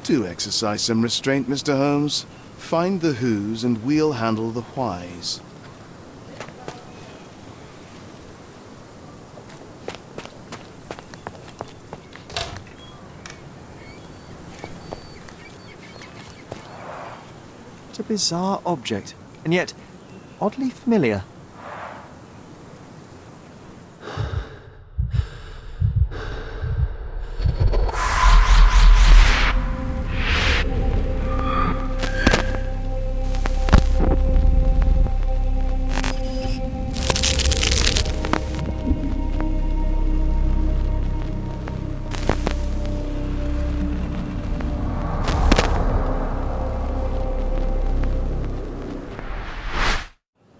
Do exercise some restraint, Mr. Holmes. Find the whos and we'll handle the whys. It's a bizarre object, and yet oddly familiar.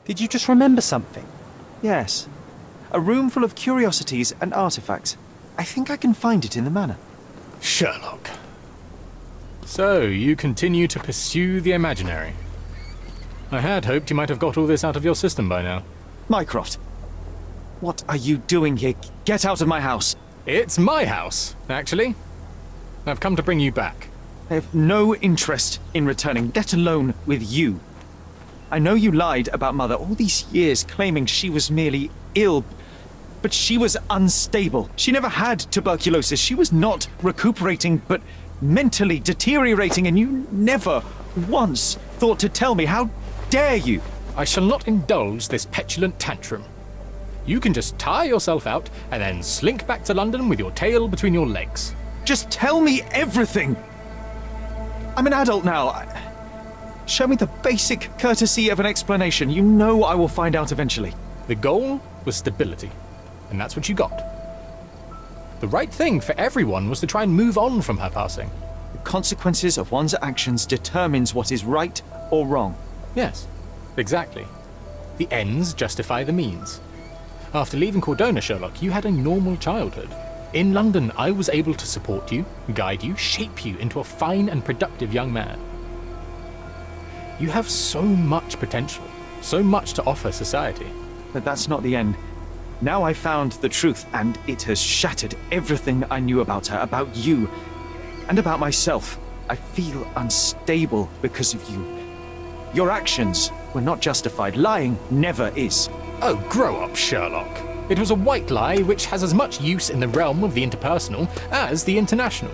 Did you just remember something? Yes. A room full of curiosities and artifacts. I think I can find it in the manor. Sherlock. So, you continue to pursue the imaginary. I had hoped you might have got all this out of your system by now. Mycroft, what are you doing here? Get out of my house. It's my house, actually. I've come to bring you back. I have no interest in returning, let alone with you. I know you lied about Mother all these years, claiming she was merely ill, but she was unstable. She never had tuberculosis. She was not recuperating, but mentally deteriorating, and you never once thought to tell me. How dare you? I shall not indulge this petulant tantrum. You can just tire yourself out and then slink back to London with your tail between your legs. Just tell me everything. I'm an adult now. Show me the basic courtesy of an explanation. You know I will find out eventually. The goal was stability, and that's what you got. The right thing for everyone was to try and move on from her passing. The consequences of one's actions determines what is right or wrong. Yes, exactly. The ends justify the means. After leaving Cordona, Sherlock, you had a normal childhood. In London, I was able to support you, guide you, shape you into a fine and productive young man. You have so much potential, so much to offer society. But that's not the end. Now I found the truth, and it has shattered everything I knew about her, about you, and about myself. I feel unstable because of you. Your actions were not justified. Lying never is. Oh, grow up, Sherlock. It was a white lie which has as much use in the realm of the interpersonal as the international.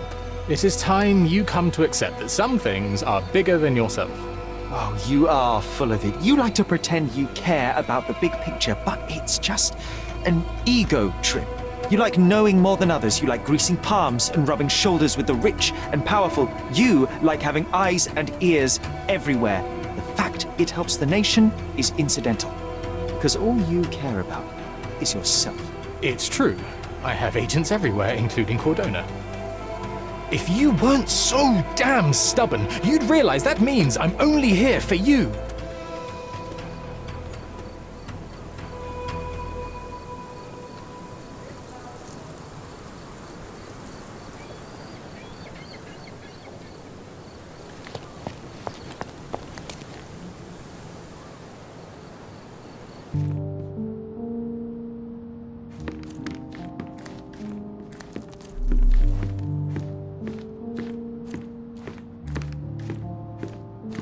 It is time you come to accept that some things are bigger than yourself. Oh, you are full of it. You like to pretend you care about the big picture, but it's just an ego trip. You like knowing more than others. You like greasing palms and rubbing shoulders with the rich and powerful. You like having eyes and ears everywhere. The fact it helps the nation is incidental, because all you care about is yourself. It's true. I have agents everywhere, including Cordona. If you weren't so damn stubborn, you'd realize that means I'm only here for you.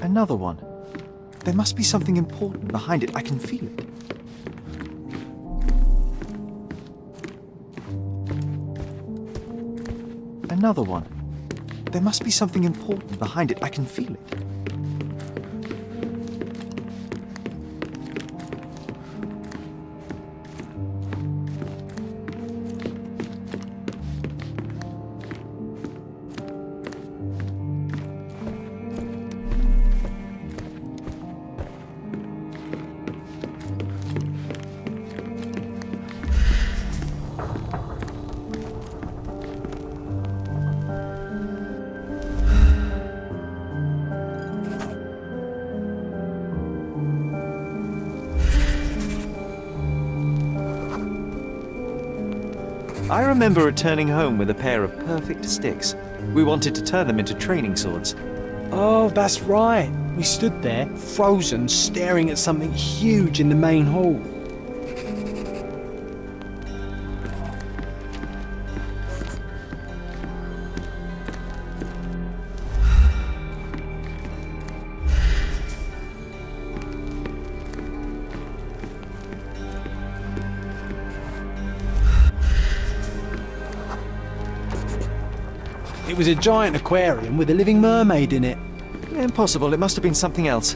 Another one. There must be something important behind it. I can feel it. Another one. There must be something important behind it. I can feel it. I remember returning home with a pair of perfect sticks. We wanted to turn them into training swords. Oh, that's right. We stood there, frozen, staring at something huge in the main hall. It was a giant aquarium with a living mermaid in it. Impossible, it must have been something else.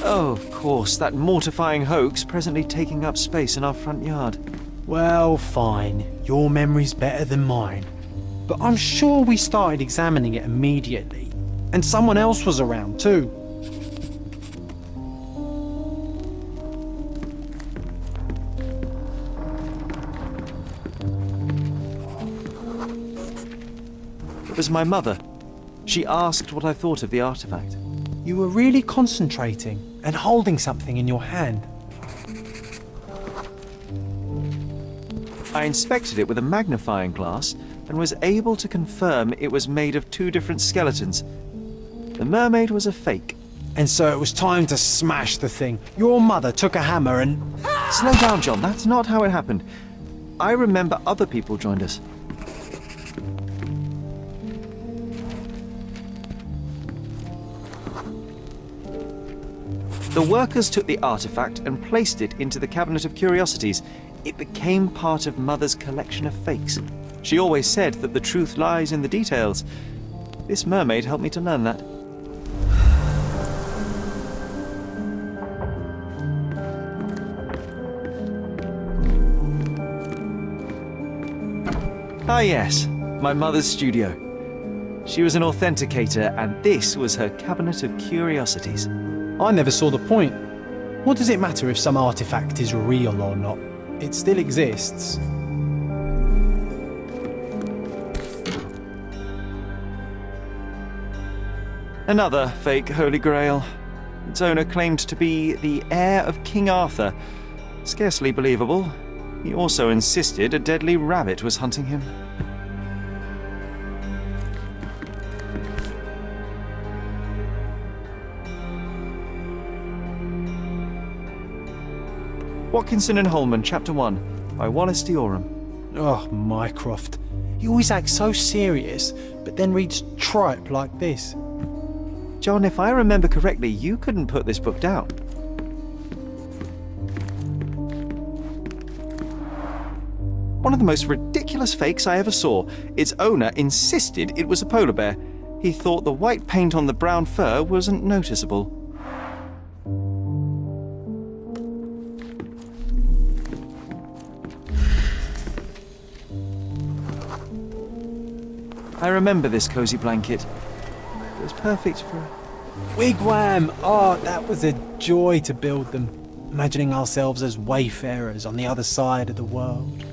Oh, of course, that mortifying hoax presently taking up space in our front yard. Well, fine. Your memory's better than mine. But I'm sure we started examining it immediately. And someone else was around too. It was my mother. She asked what I thought of the artifact. You were really concentrating and holding something in your hand. I inspected it with a magnifying glass and was able to confirm it was made of two different skeletons. The mermaid was a fake. And so it was time to smash the thing. Your mother took a hammer and... Slow down, John. That's not how it happened. I remember other people joined us. The workers took the artifact and placed it into the cabinet of curiosities. It became part of Mother's collection of fakes. She always said that the truth lies in the details. This mermaid helped me to learn that. Ah yes, my mother's studio. She was an authenticator and this was her cabinet of curiosities. I never saw the point. What does it matter if some artifact is real or not? It still exists. Another fake Holy Grail. Its owner claimed to be the heir of King Arthur. Scarcely believable. He also insisted a deadly rabbit was hunting him. Watkinson and Holman, Chapter 1, by Wallace Dioram. Oh, Mycroft. He always acts so serious, but then reads tripe like this. John, if I remember correctly, you couldn't put this book down. One of the most ridiculous fakes I ever saw. Its owner insisted it was a polar bear. He thought the white paint on the brown fur wasn't noticeable. I remember this cozy blanket. It was perfect for... Wigwam! Oh, that was a joy to build them. Imagining ourselves as wayfarers on the other side of the world.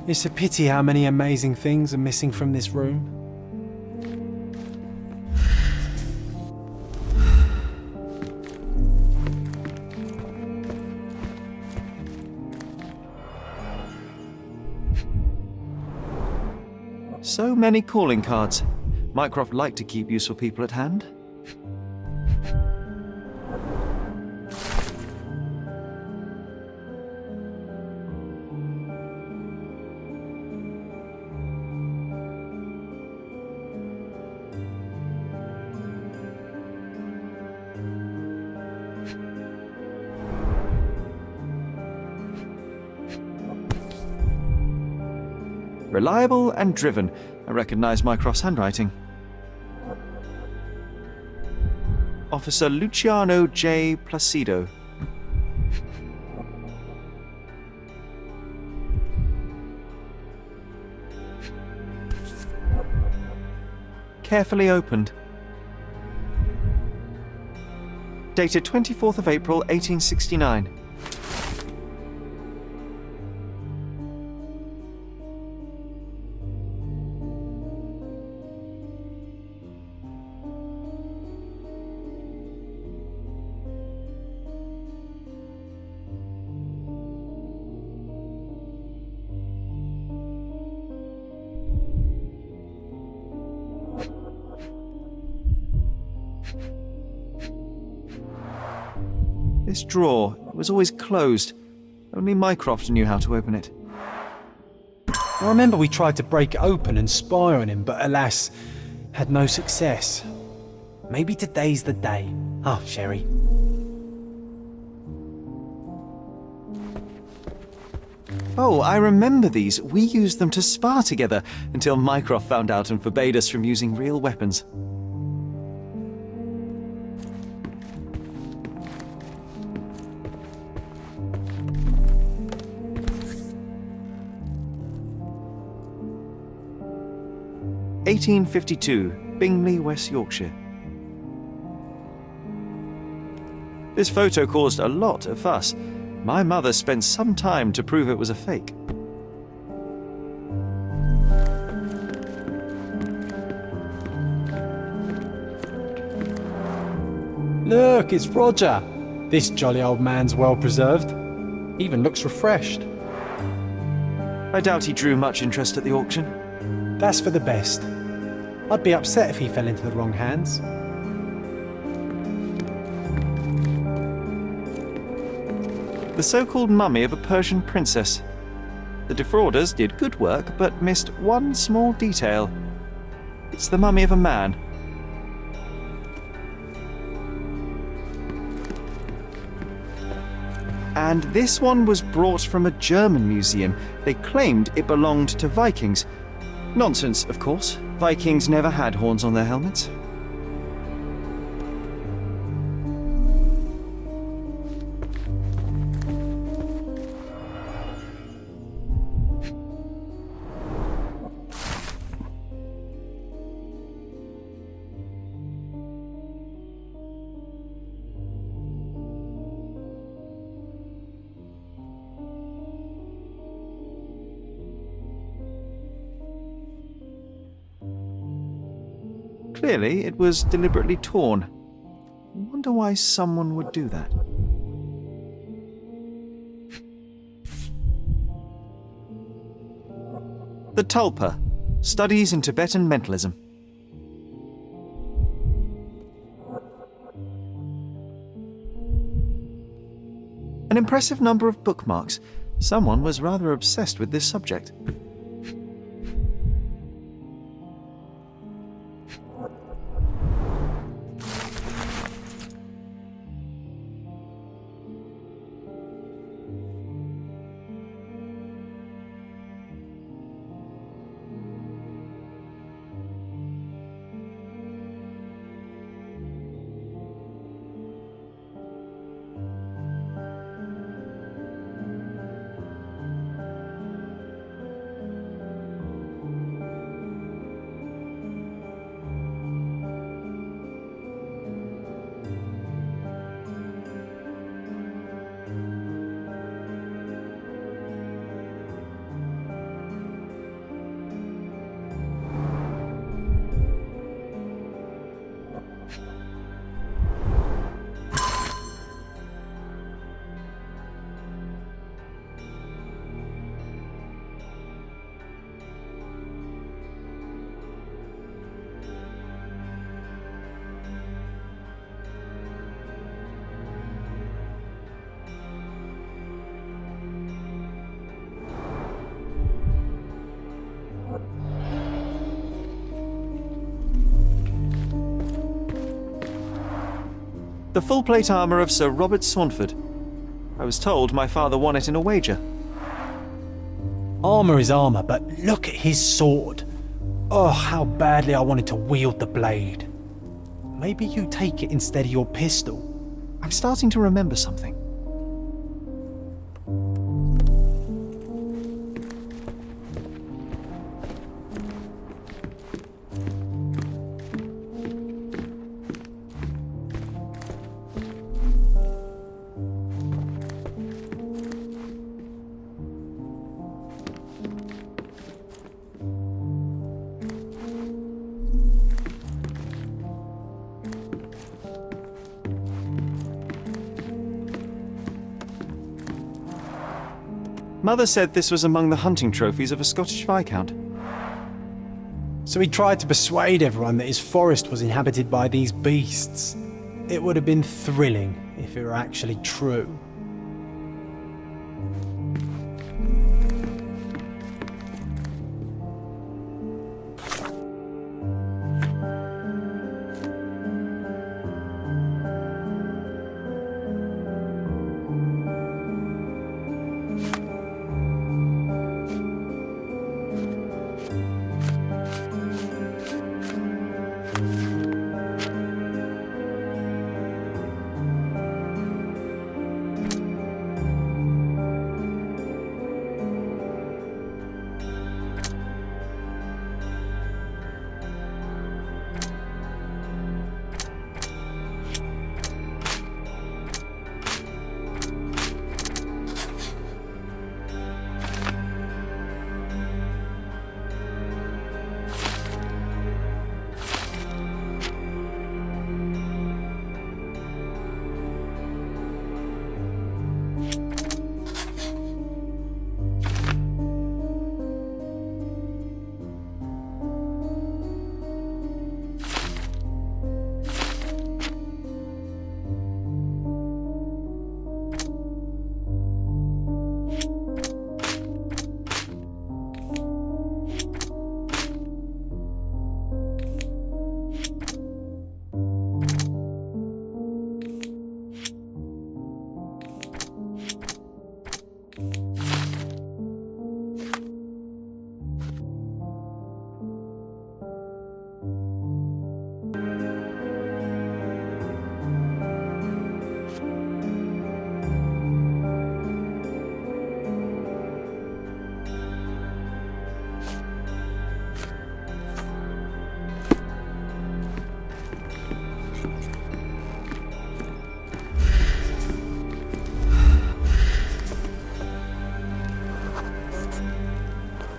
It's a pity how many amazing things are missing from this room. So many calling cards. Mycroft liked to keep useful people at hand. Reliable and driven. I recognise Mycroft's handwriting. Officer Luciano J. Placido. Carefully opened. Dated 24th of April, 1869. This drawer was always closed. Only Mycroft knew how to open it. I remember we tried to break it open and spy on him, but alas, Had no success. Maybe today's the day. Oh, Sherry. Oh, I remember these. We used them to spar together until Mycroft found out and forbade us from using real weapons. (1852), Bingley, West Yorkshire. This photo caused a lot of fuss. My mother spent some time to prove it was a fake. Look, it's Roger. This jolly old man's well preserved. Even looks refreshed. I doubt he drew much interest at the auction. That's for the best. I'd be upset if he fell into the wrong hands. The so-called mummy of a Persian princess. The defrauders did good work, but missed one small detail. It's the mummy of a man. And this one was brought from a German museum. They claimed it belonged to Vikings. Nonsense, of course. Vikings never had horns on their helmets. Clearly, it was deliberately torn. I wonder why someone would do that. The Tulpa, Studies in Tibetan Mentalism. An impressive number of bookmarks. Someone was rather obsessed with this subject. The full plate armour of Sir Robert Saunford. I was told my father won it in a wager. Armour is armour, but look at his sword. Oh, how badly I wanted to wield the blade. Maybe you take it instead of your pistol. I'm starting to remember something. Mother said this was among the hunting trophies of a Scottish Viscount. So he tried to persuade everyone that his forest was inhabited by these beasts. It would have been thrilling if it were actually true.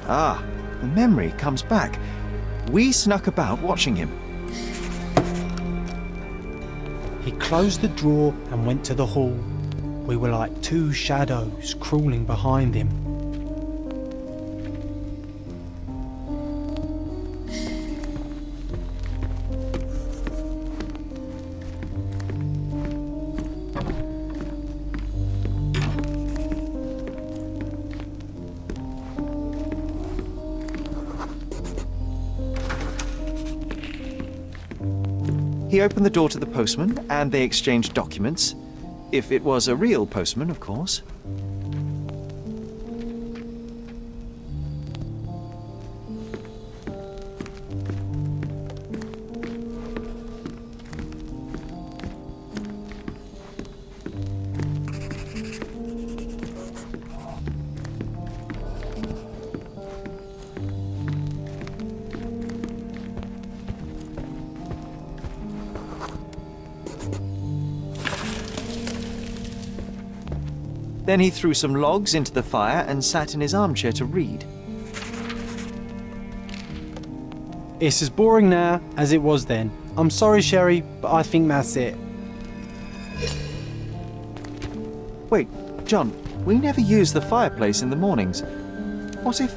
Ah, the memory comes back. We snuck about watching him. He closed the drawer and went to the hall. We were like two shadows crawling behind him. He opened the door to the postman, and they exchanged documents. If it was a real postman, of course. Then he threw some logs into the fire and sat in his armchair to read. It's as boring now as it was then. I'm sorry, Sherry, but I think that's it. Wait, John, we never use the fireplace in the mornings. What if...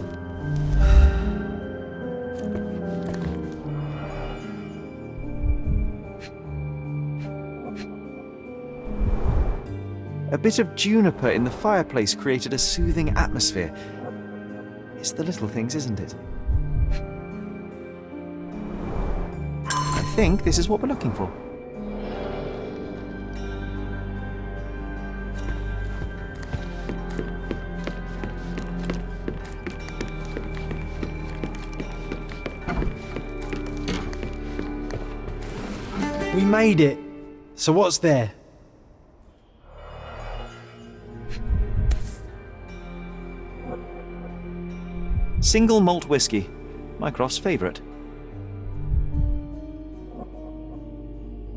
A bit of juniper in the fireplace created a soothing atmosphere. It's the little things, isn't it? I think this is what we're looking for. We made it. So what's there? Single malt whiskey, Mycroft's favourite.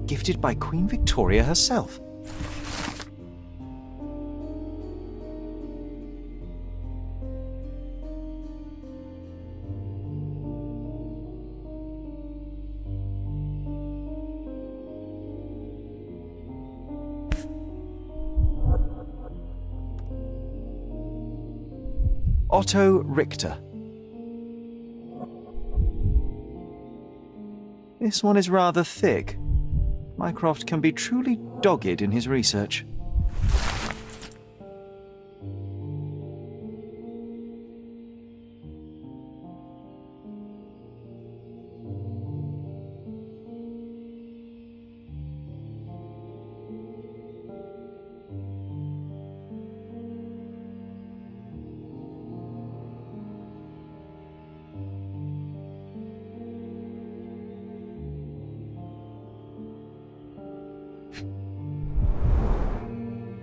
Gifted by Queen Victoria herself. Otto Richter. This one is rather thick. Mycroft can be truly dogged in his research.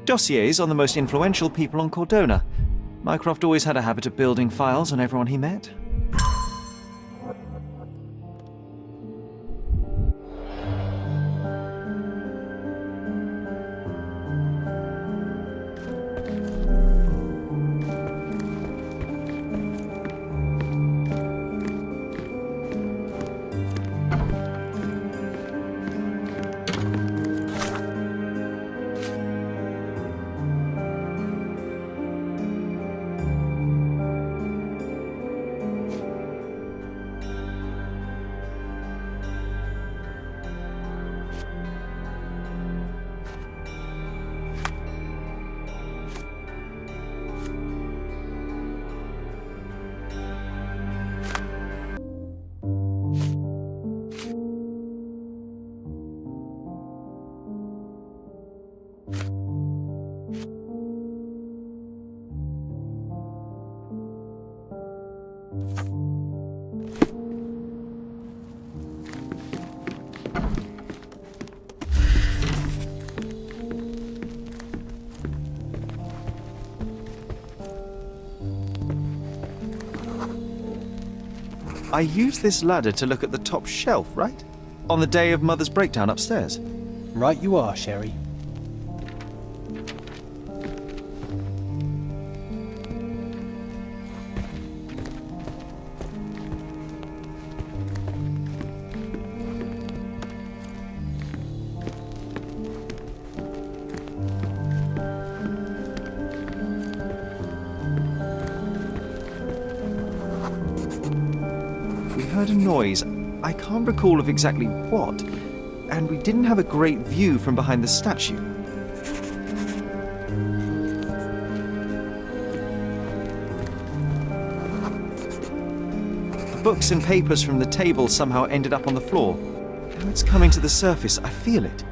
Dossiers on the most influential people on Cordona. Mycroft always had a habit of building files on everyone he met. I used this ladder to look at the top shelf, right? On the day of Mother's breakdown upstairs. Right you are, Sherry. We heard a noise. I can't recall of exactly what, and we didn't have a great view from behind the statue. The books and papers from the table somehow ended up on the floor. Now it's coming to the surface. I feel it.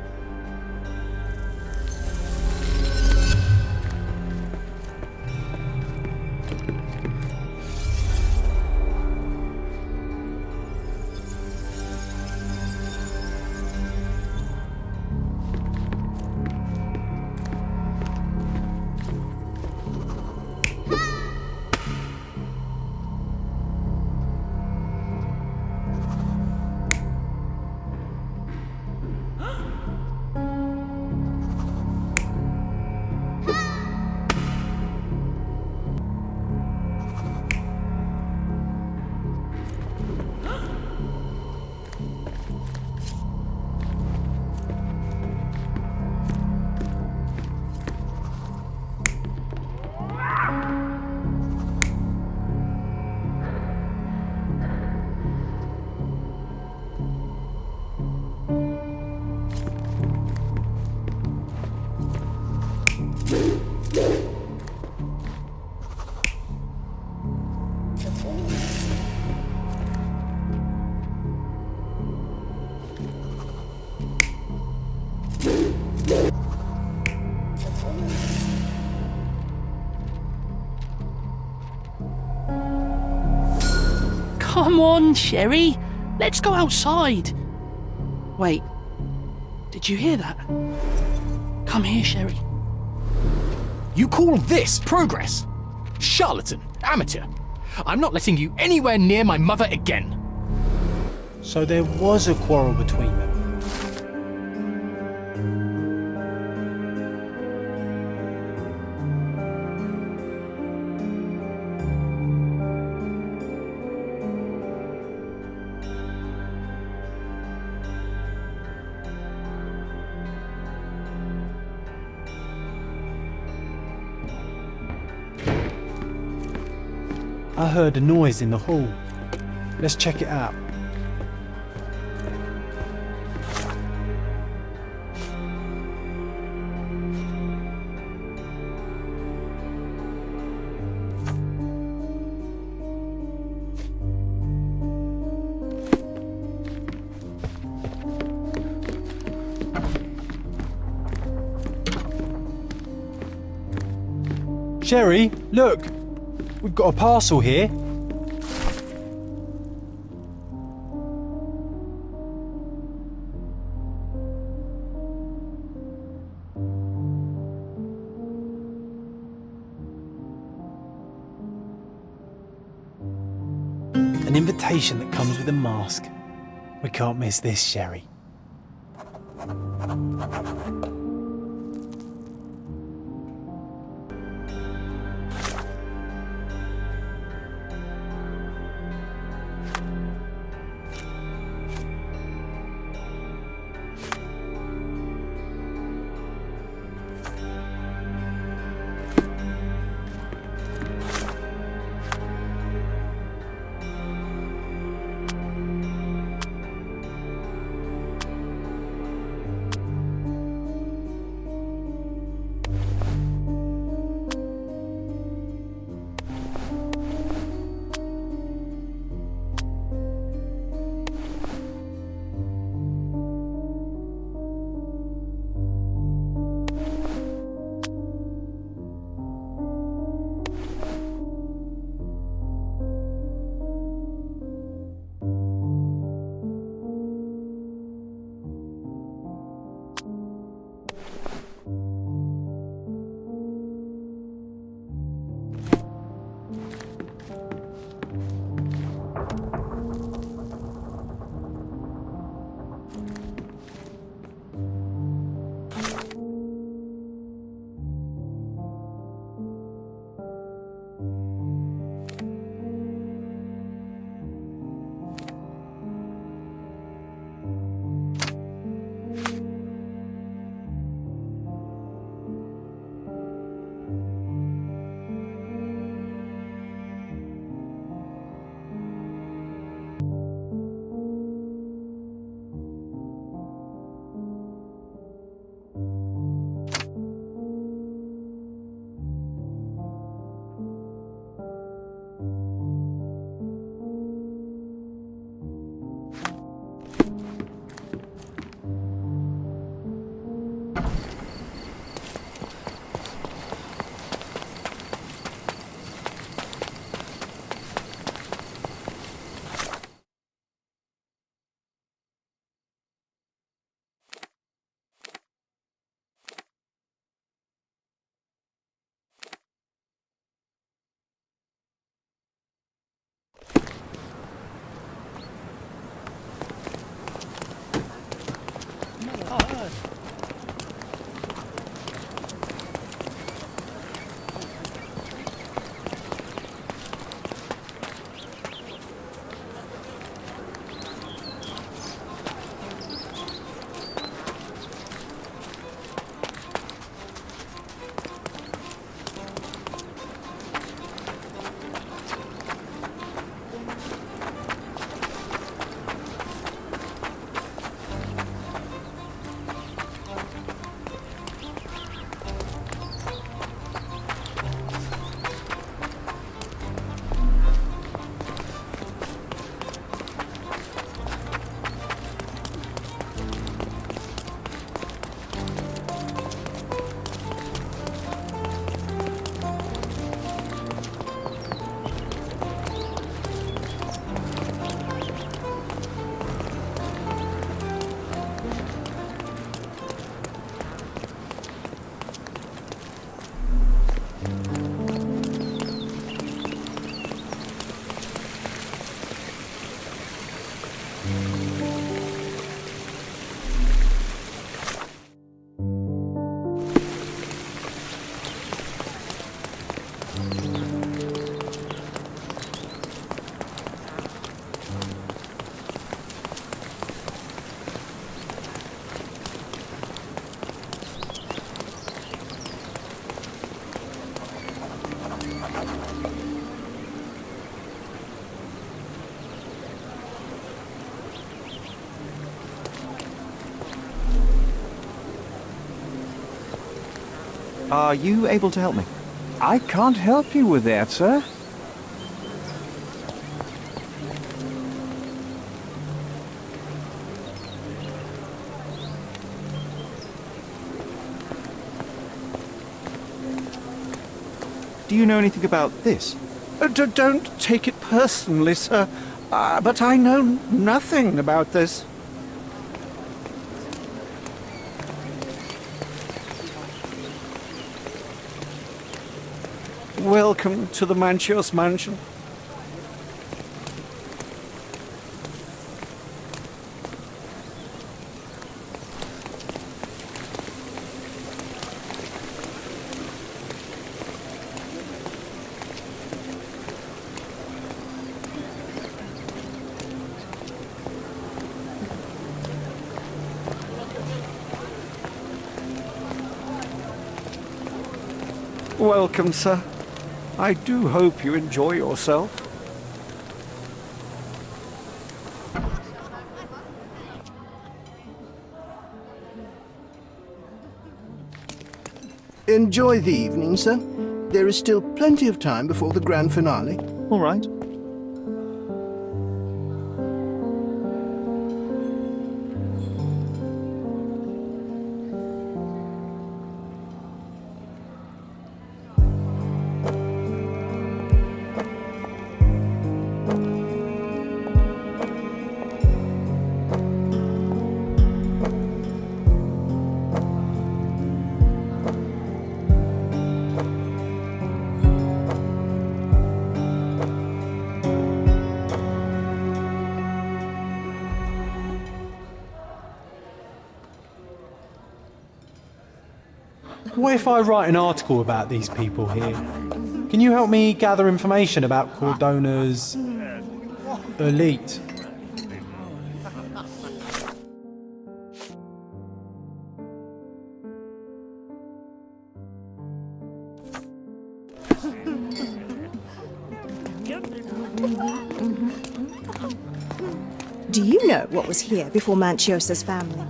Come on, Sherry. Let's go outside. Wait. Did you hear that? Come here, Sherry. You call this progress? Charlatan, amateur. I'm not letting you anywhere near my mother again. So there was a quarrel between them. I heard a noise in the hall. Let's check it out. Sherry, look! We've got a parcel here. An invitation that comes with a mask. We can't miss this, Sherry. Are you able to help me? I can't help you with that, sir. Do you know anything about this? Don't take it personally, sir. But I know nothing about this. Welcome to the Manchios mansion. Welcome, sir. I do hope you enjoy yourself. Enjoy the evening, sir. There is still plenty of time before the grand finale. All right. What if I write an article about these people here? Can you help me gather information about Cordona's elite? Do you know what was here before Manchiosa's family?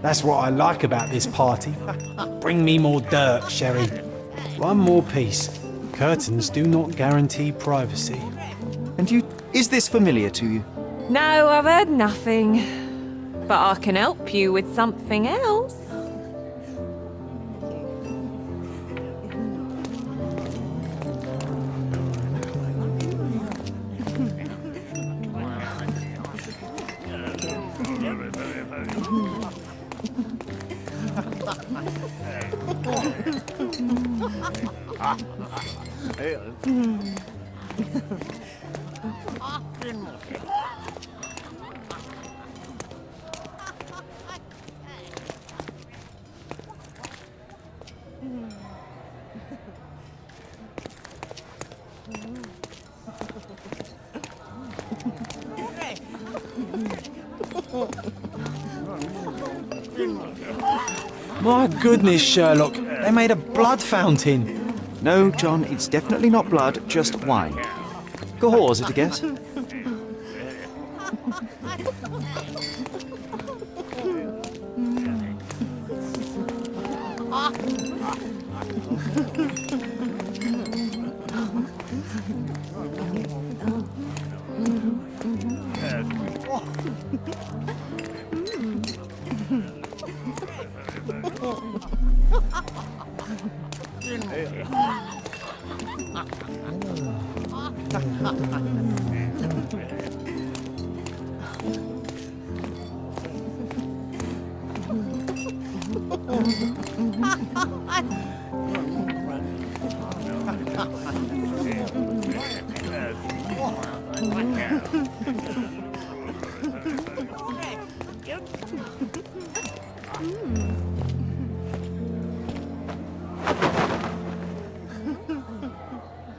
That's what I like about this party. Bring me more dirt, Sherry. One more piece. Curtains do not guarantee privacy. And is this familiar to you? No, I've heard nothing. But I can help you with something else. My goodness, Sherlock. They made a blood fountain. No, John, it's definitely not blood, just wine. Cahors, is it a guess?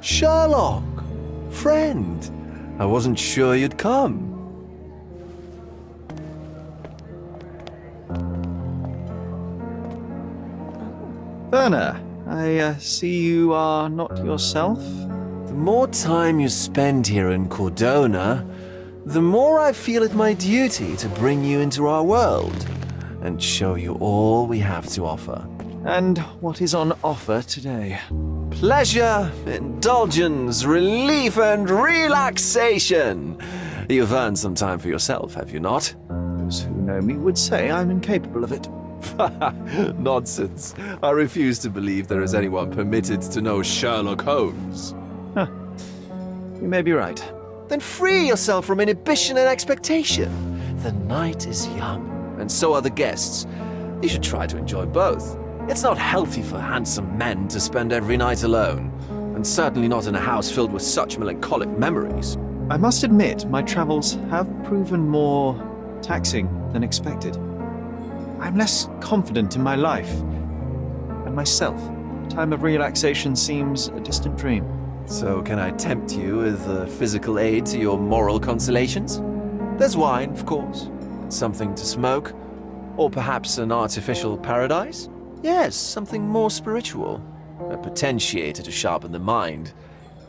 Sherlock! Friend! I wasn't sure you'd come. Werner, I see you are not yourself. The more time you spend here in Cordona, the more I feel it my duty to bring you into our world and show you all we have to offer. And what is on offer today? Pleasure, indulgence, relief, and relaxation. You've earned some time for yourself, have you not? Those who know me would say I'm incapable of it. Nonsense. I refuse to believe there is anyone permitted to know Sherlock Holmes. You may be right. Then free yourself from inhibition and expectation. The night is young, and so are the guests. You should try to enjoy both. It's not healthy for handsome men to spend every night alone, and certainly not in a house filled with such melancholic memories. I must admit, my travels have proven more taxing than expected. I'm less confident in my life and myself. Time of relaxation seems a distant dream. So can I tempt you with a physical aid to your moral consolations? There's wine, of course, something to smoke, or perhaps an artificial paradise? Yes, something more spiritual, a potentiator to sharpen the mind.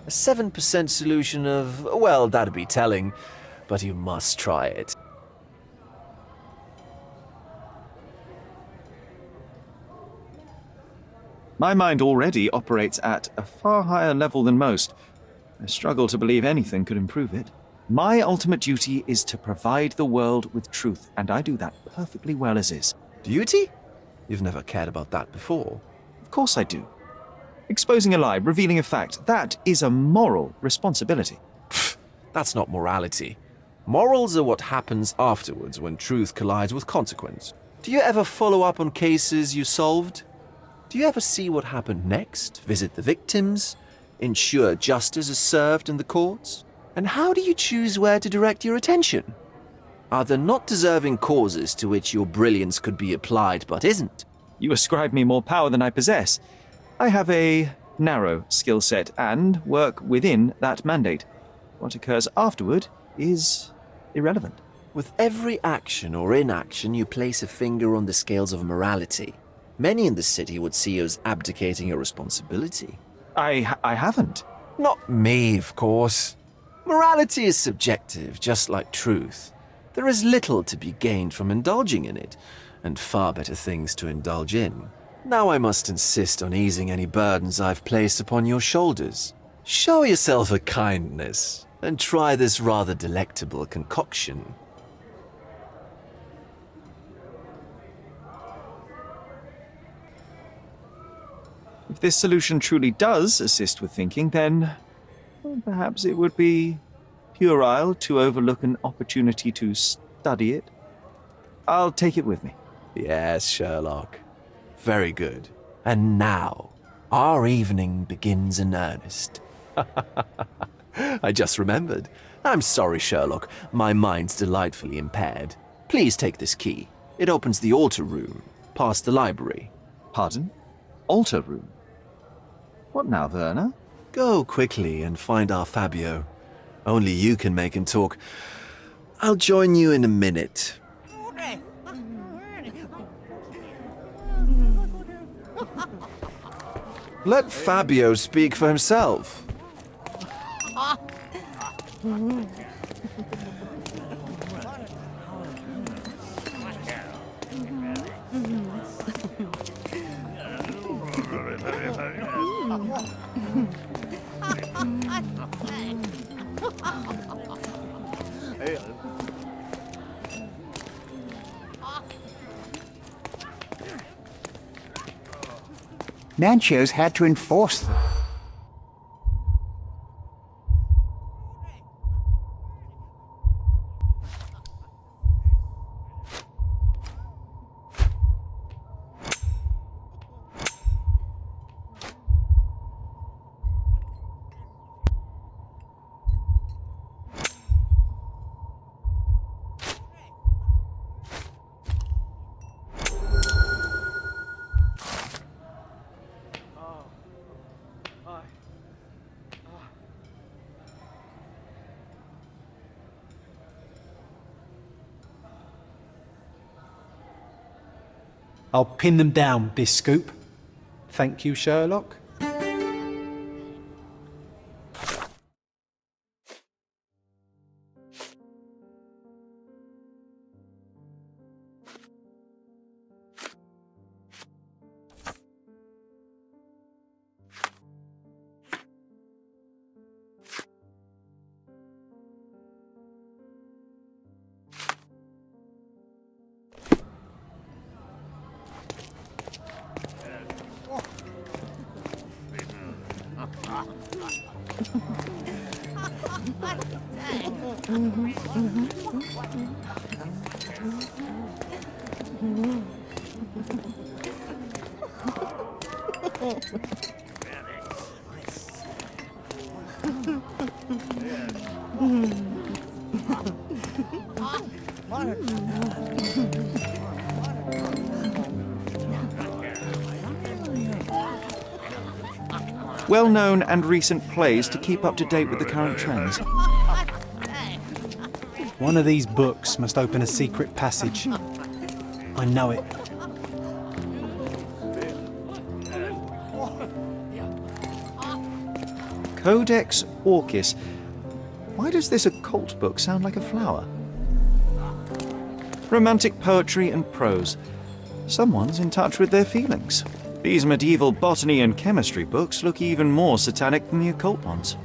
A 7% solution of, well, that'd be telling, but you must try it. My mind already operates at a far higher level than most. I struggle to believe anything could improve it. My ultimate duty is to provide the world with truth, and I do that perfectly well as is. Duty? You've never cared about that before. Of course I do. Exposing a lie, revealing a fact, that is a moral responsibility. That's not morality. Morals are what happens afterwards when truth collides with consequence. Do you ever follow up on cases you solved? Do you ever see what happened next, visit the victims, ensure justice is served in the courts? And how do you choose where to direct your attention? Are there not deserving causes to which your brilliance could be applied but isn't? You ascribe me more power than I possess. I have a narrow skill set and work within that mandate. What occurs afterward is irrelevant. With every action or inaction, you place a finger on the scales of morality. Many in the city would see you as abdicating your responsibility. I haven't. Not me, of course. Morality is subjective, just like truth. There is little to be gained from indulging in it, and far better things to indulge in. Now I must insist on easing any burdens I've placed upon your shoulders. Show yourself a kindness, and try this rather delectable concoction. If this solution truly does assist with thinking, then perhaps it would be puerile to overlook an opportunity to study it. I'll take it with me. Yes, Sherlock. Very good. And now, our evening begins in earnest. I just remembered. I'm sorry, Sherlock. My mind's delightfully impaired. Please take this key. It opens the altar room, past the library. Pardon? Altar room? What now, Werner? Go quickly and find our Fabio. Only you can make him talk. I'll join you in a minute. Let Fabio speak for himself. Manchio's had to enforce them. I'll pin them down with this scoop. Thank you, Sherlock. Well-known and recent plays to keep up to date with the current trends. One of these books must open a secret passage. I know it. Codex Orchis. Why does this occult book sound like a flower? Romantic poetry and prose. Someone's in touch with their feelings. These medieval botany and chemistry books look even more satanic than the occult ones.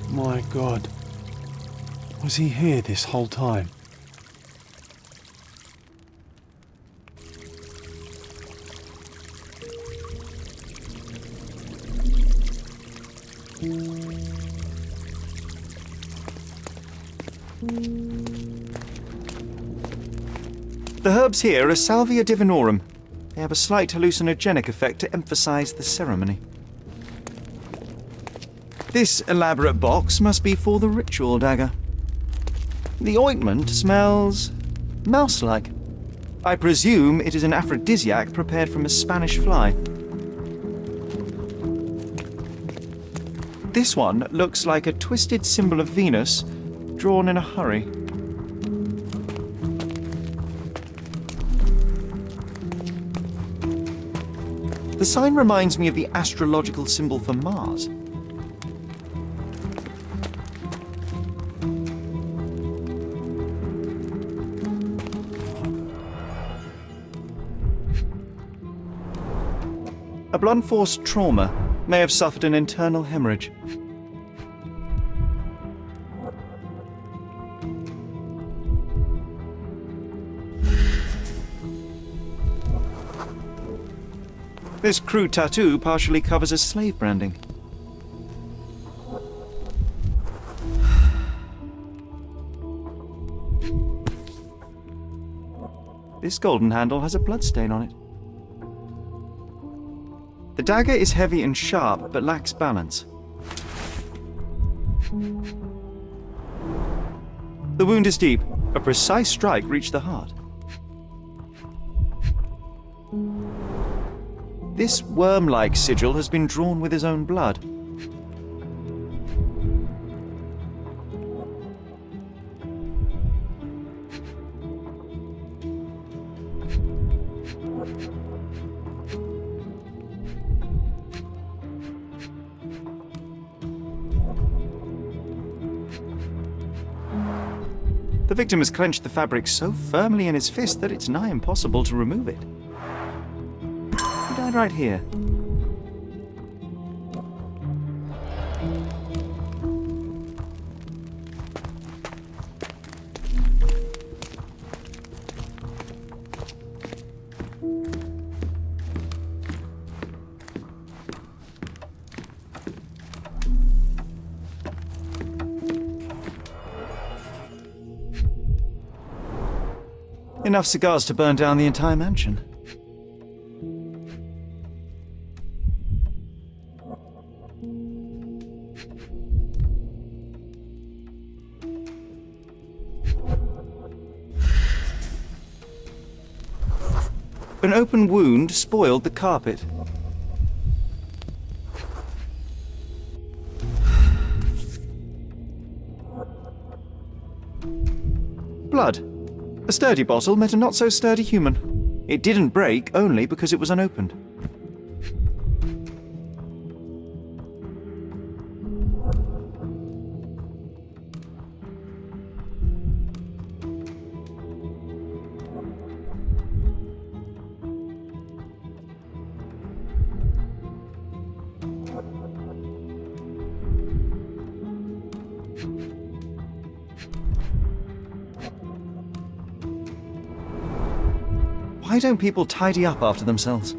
My God. Was he here this whole time? The herbs here are Salvia divinorum. They have a slight hallucinogenic effect to emphasize the ceremony. This elaborate box must be for the ritual dagger. The ointment smells mouse-like. I presume it is an aphrodisiac prepared from a Spanish fly. This one looks like a twisted symbol of Venus, drawn in a hurry. The sign reminds me of the astrological symbol for Mars. A blunt force trauma may have suffered an internal hemorrhage. This crude tattoo partially covers a slave branding. This golden handle has a bloodstain on it. The dagger is heavy and sharp, but lacks balance. The wound is deep. A precise strike reached the heart. This worm-like sigil has been drawn with his own blood. The victim has clenched the fabric so firmly in his fist that it's nigh impossible to remove it. He died right here. Enough cigars to burn down the entire mansion. An open wound spoiled the carpet. Blood. A sturdy bottle met a not-so-sturdy human. It didn't break only because it was unopened. Why don't people tidy up after themselves?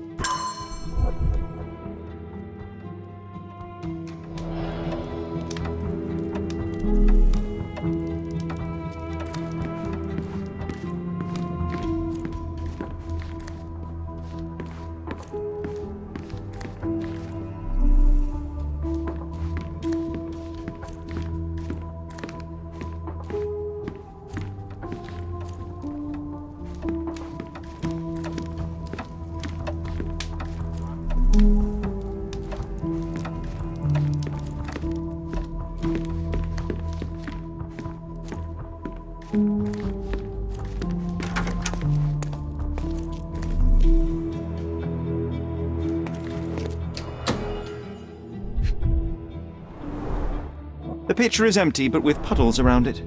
The pitcher is empty, but with puddles around it.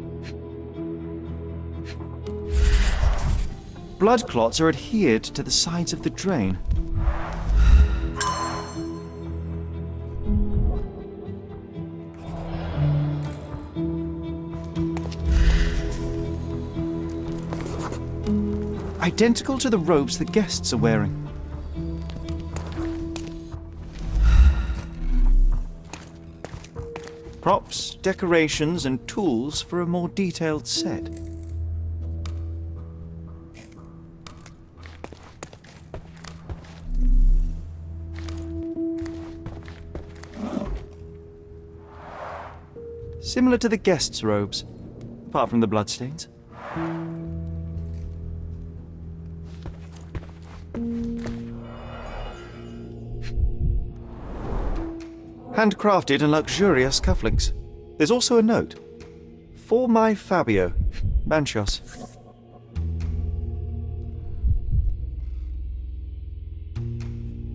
Blood clots are adhered to the sides of the drain. Identical to the robes the guests are wearing. Props, decorations, and tools for a more detailed set. Similar to the guests' robes, apart from the bloodstains. Handcrafted and luxurious cufflinks. There's also a note. For my Fabio, Banchos.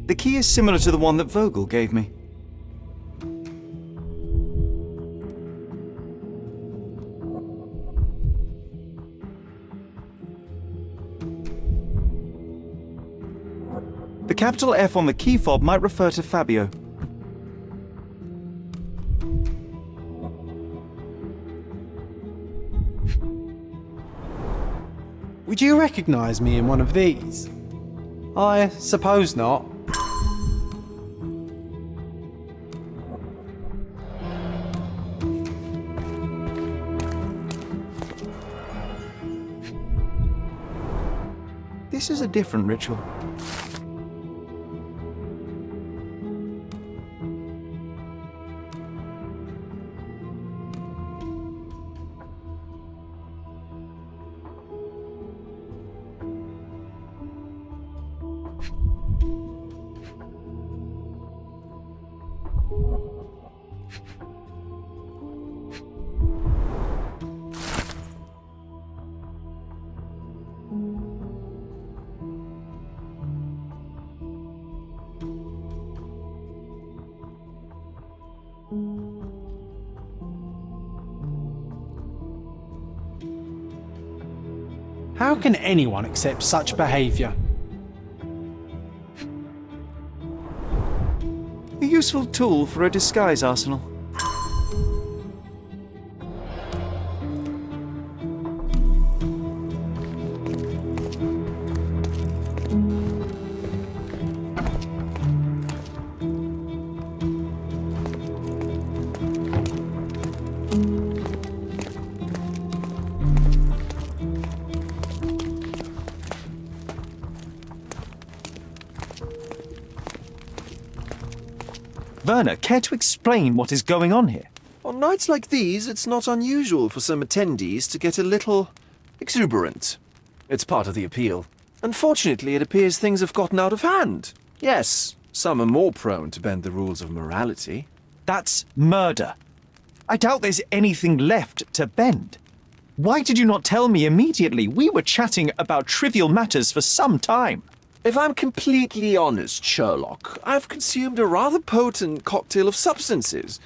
The key is similar to the one that Vogel gave me. The capital F on the key fob might refer to Fabio. Would you recognize me in one of these? I suppose not. This is a different ritual. How can anyone accept such behaviour? A useful tool for a disguise arsenal. Werner, care to explain what is going on here? On nights like these, it's not unusual for some attendees to get a little exuberant. It's part of the appeal. Unfortunately, it appears things have gotten out of hand. Yes, some are more prone to bend the rules of morality. That's murder. I doubt there's anything left to bend. Why did you not tell me immediately? We were chatting about trivial matters for some time. If I'm completely honest, Sherlock, I've consumed a rather potent cocktail of substances.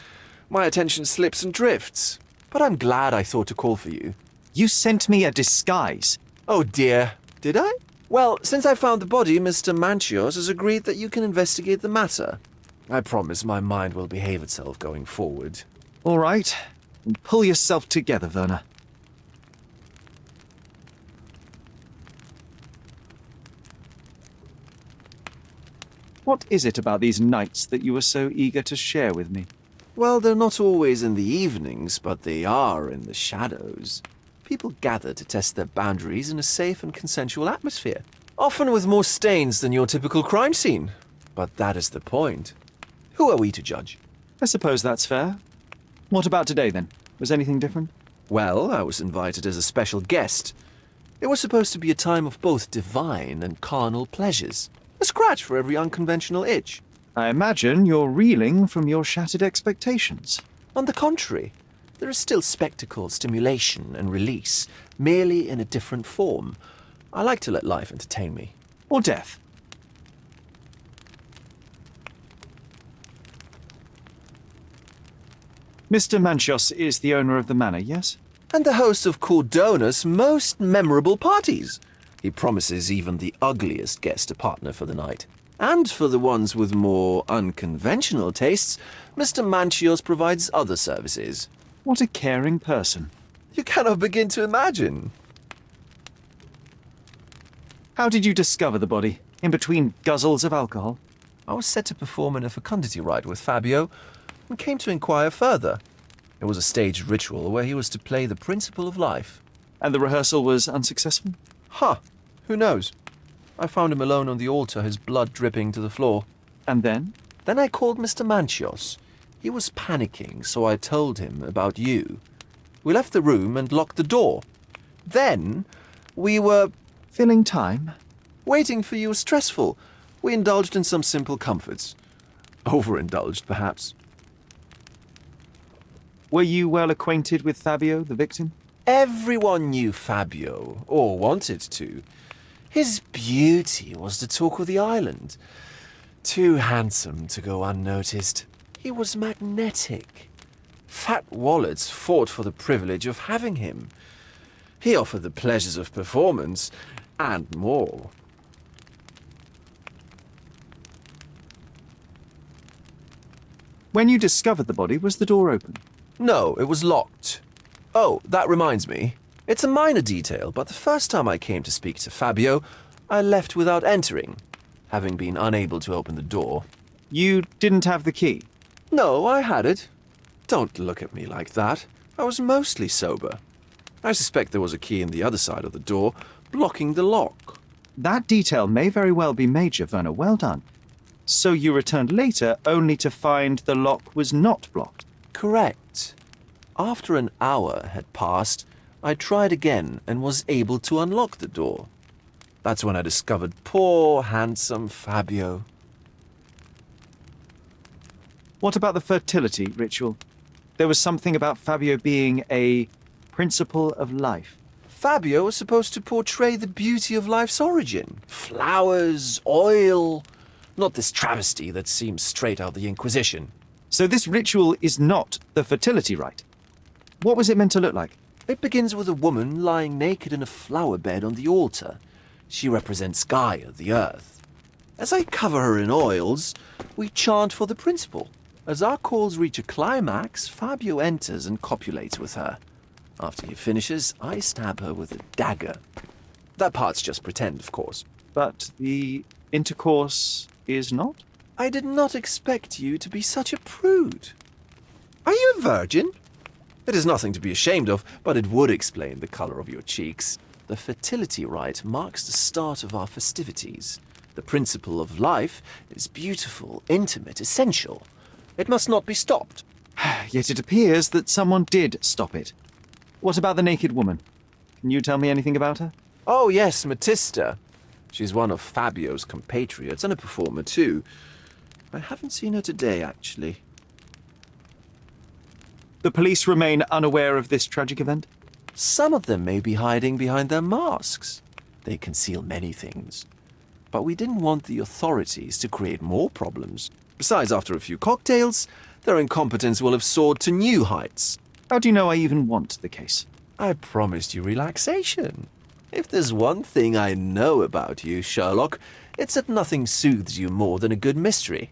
My attention slips and drifts. But I'm glad I thought to call for you. You sent me a disguise. Oh dear, did I? Well, since I found the body, Mr. Manchios has agreed that you can investigate the matter. I promise my mind will behave itself going forward. All right. Pull yourself together, Werner. What is it about these nights that you were so eager to share with me? Well, they're not always in the evenings, but they are in the shadows. People gather to test their boundaries in a safe and consensual atmosphere, often with more stains than your typical crime scene. But that is the point. Who are we to judge? I suppose that's fair. What about today, then? Was anything different? Well, I was invited as a special guest. It was supposed to be a time of both divine and carnal pleasures. A scratch for every unconventional itch. I imagine you're reeling from your shattered expectations. On the contrary, there is still spectacle, stimulation, and release, merely in a different form. I like to let life entertain me. Or death. Mr. Manchios is the owner of the manor, yes? And the host of Cordona's most memorable parties. He promises even the ugliest guest a partner for the night. And for the ones with more unconventional tastes, Mr. Manchios provides other services. What a caring person. You cannot begin to imagine. How did you discover the body? In between guzzles of alcohol? I was set to perform in a fecundity rite with Fabio and came to inquire further. It was a staged ritual where he was to play the principle of life. And the rehearsal was unsuccessful? Who knows? I found him alone on the altar, his blood dripping to the floor. And then? Then I called Mr. Manchios. He was panicking, so I told him about you. We left the room and locked the door. Then we were... Filling time? Waiting for you was stressful. We indulged in some simple comforts. Overindulged, perhaps. Were you well acquainted with Fabio, the victim? Everyone knew Fabio, or wanted to. His beauty was the talk of the island. Too handsome to go unnoticed. He was magnetic. Fat wallets fought for the privilege of having him. He offered the pleasures of performance, and more. When you discovered the body, was the door open? No, it was locked. Oh, that reminds me. It's a minor detail, but the first time I came to speak to Fabio, I left without entering, having been unable to open the door. You didn't have the key? No, I had it. Don't look at me like that. I was mostly sober. I suspect there was a key in the other side of the door, blocking the lock. That detail may very well be major, Werner. Well done. So you returned later, only to find the lock was not blocked? Correct. After an hour had passed, I tried again and was able to unlock the door. That's when I discovered poor, handsome Fabio. What about the fertility ritual? There was something about Fabio being a principle of life. Fabio was supposed to portray the beauty of life's origin. Flowers, oil. Not this travesty that seems straight out of the Inquisition. So this ritual is not the fertility rite. What was it meant to look like? It begins with a woman lying naked in a flower bed on the altar. She represents Gaia, the earth. As I cover her in oils, we chant for the principle. As our calls reach a climax, Fabio enters and copulates with her. After he finishes, I stab her with a dagger. That part's just pretend, of course. But the intercourse is not? I did not expect you to be such a prude. Are you a virgin? It is nothing to be ashamed of, but it would explain the color of your cheeks. The fertility rite marks the start of our festivities. The principle of life is beautiful, intimate, essential. It must not be stopped. Yet it appears that someone did stop it. What about the naked woman? Can you tell me anything about her? Oh yes, Matista. She's one of Fabio's compatriots and a performer too. I haven't seen her today, actually. The police remain unaware of this tragic event? Some of them may be hiding behind their masks. They conceal many things. But we didn't want the authorities to create more problems. Besides, after a few cocktails, their incompetence will have soared to new heights. How do you know I even want the case? I promised you relaxation. If there's one thing I know about you, Sherlock, it's that nothing soothes you more than a good mystery.